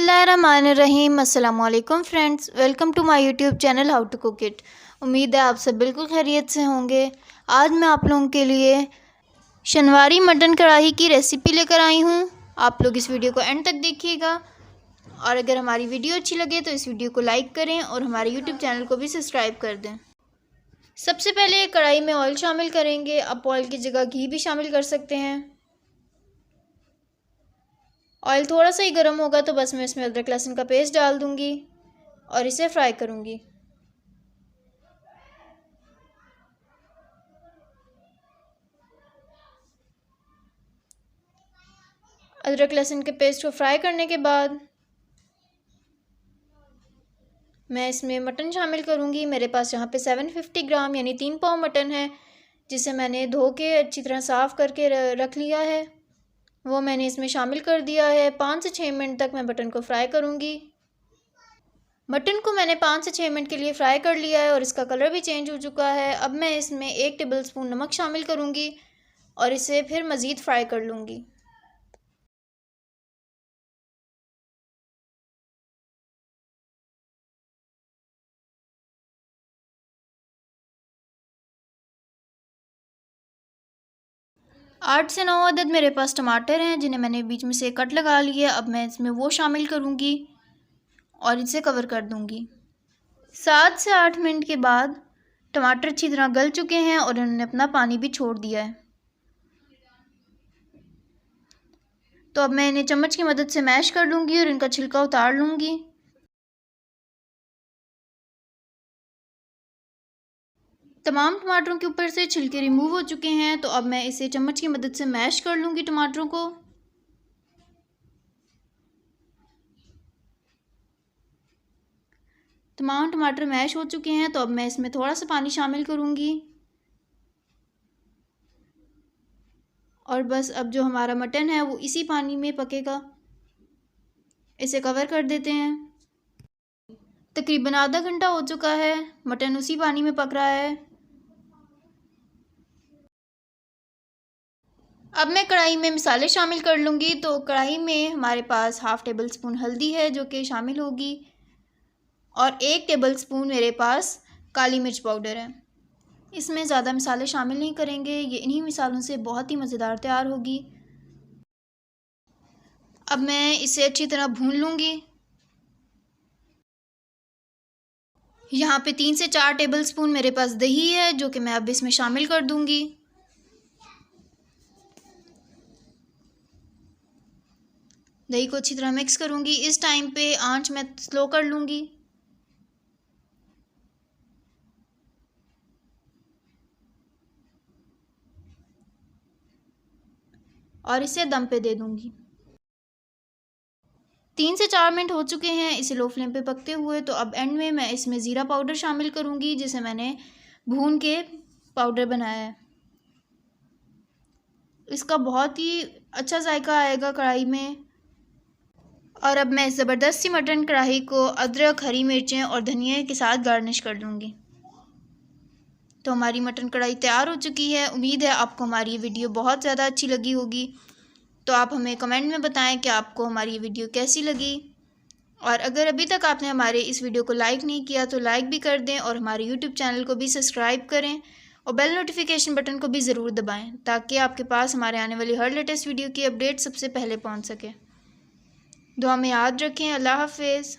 बिस्मिल्लाहिर्रहमानिर्रहीम। अस्सलाम वालेकुम friends, welcome to my YouTube channel how to cook it. उम्मीद है आप सब बिल्कुल खैरियत से होंगे। आज मैं आप लोगों के लिए शनवारी मटन कढ़ाई की रेसिपी लेकर आई हूँ। आप लोग इस वीडियो को एंड तक देखिएगा और अगर हमारी वीडियो अच्छी लगे तो इस वीडियो को लाइक करें और हमारे यूट्यूब चैनल को भी सब्सक्राइब कर दें। सबसे पहले कढ़ाई में ऑयल शामिल करेंगे। आप ऑयल की जगह घी भी शामिल कर सकते हैं। ऑयल थोड़ा सा ही गर्म होगा तो बस मैं इसमें अदरक लहसुन का पेस्ट डाल दूंगी और इसे फ्राई करूंगी। अदरक लहसुन के पेस्ट को फ्राई करने के बाद मैं इसमें मटन शामिल करूंगी। मेरे पास यहाँ पे 750 ग्राम यानी 3 पाव मटन है, जिसे मैंने धो के अच्छी तरह साफ़ करके रख लिया है। वो मैंने इसमें शामिल कर दिया है। 5 से 6 मिनट तक मैं मटन को फ्राई करूंगी। मटन को मैंने 5 से 6 मिनट के लिए फ्राई कर लिया है और इसका कलर भी चेंज हो चुका है। अब मैं इसमें 1 टेबलस्पून नमक शामिल करूंगी और इसे फिर मज़ीद फ्राई कर लूँगी। आठ से 9 अदद मेरे पास टमाटर हैं, जिन्हें मैंने बीच में से कट लगा लिया। अब मैं इसमें वो शामिल करूंगी और इसे कवर कर दूंगी। 7 से 8 मिनट के बाद टमाटर अच्छी तरह गल चुके हैं और इन्होंने अपना पानी भी छोड़ दिया है। तो अब मैं इन्हें चम्मच की मदद से मैश कर लूँगी और इनका छिलका उतार लूँगी। तमाम टमाटरों के ऊपर से छिलके रिमूव हो चुके हैं। तो अब मैं इसे चम्मच की मदद से मैश कर लूँगी टमाटरों को। तमाम टमाटर मैश हो चुके हैं। तो अब मैं इसमें थोड़ा सा पानी शामिल करूँगी और बस अब जो हमारा मटन है वो इसी पानी में पकेगा। इसे कवर कर देते हैं। तकरीबन आधा घंटा हो चुका है, मटन उसी पानी में पक रहा है। अब मैं कढ़ाई में मसाले शामिल कर लूँगी। तो कढ़ाई में हमारे पास हाफ़ टेबल स्पून हल्दी है जो कि शामिल होगी और 1 टेबल स्पून मेरे पास काली मिर्च पाउडर है। इसमें ज़्यादा मसाले शामिल नहीं करेंगे, ये इन्हीं मसालों से बहुत ही मज़ेदार तैयार होगी। अब मैं इसे अच्छी तरह भून लूँगी। यहाँ पे 3 से 4 टेबल स्पून मेरे पास दही है जो कि मैं अब इसमें शामिल कर दूँगी। दही को अच्छी तरह मिक्स करूँगी। इस टाइम पे आंच मैं स्लो कर लूँगी और इसे दम पे दे दूँगी। 3 से 4 मिनट हो चुके हैं इसे लो फ्लेम पे पकते हुए। तो अब एंड में मैं इसमें ज़ीरा पाउडर शामिल करूँगी, जिसे मैंने भून के पाउडर बनाया है। इसका बहुत ही अच्छा जायका आएगा कढ़ाई में। और अब मैं ज़बरदस्त सी मटन कढ़ाई को अदरक, हरी मिर्चें और धनिया के साथ गार्निश कर लूँगी। तो हमारी मटन कढ़ाई तैयार हो चुकी है। उम्मीद है आपको हमारी ये वीडियो बहुत ज़्यादा अच्छी लगी होगी। तो आप हमें कमेंट में बताएं कि आपको हमारी ये वीडियो कैसी लगी। और अगर अभी तक आपने हमारे इस वीडियो को लाइक नहीं किया तो लाइक भी कर दें और हमारे यूट्यूब चैनल को भी सब्सक्राइब करें और बेल नोटिफिकेशन बटन को भी ज़रूर दबाएं ताकि आपके पास हमारे आने वाली हर लेटेस्ट वीडियो की अपडेट सबसे पहले पहुंच सके। दुआ में याद रखें। अल्लाह हाफ़िज़।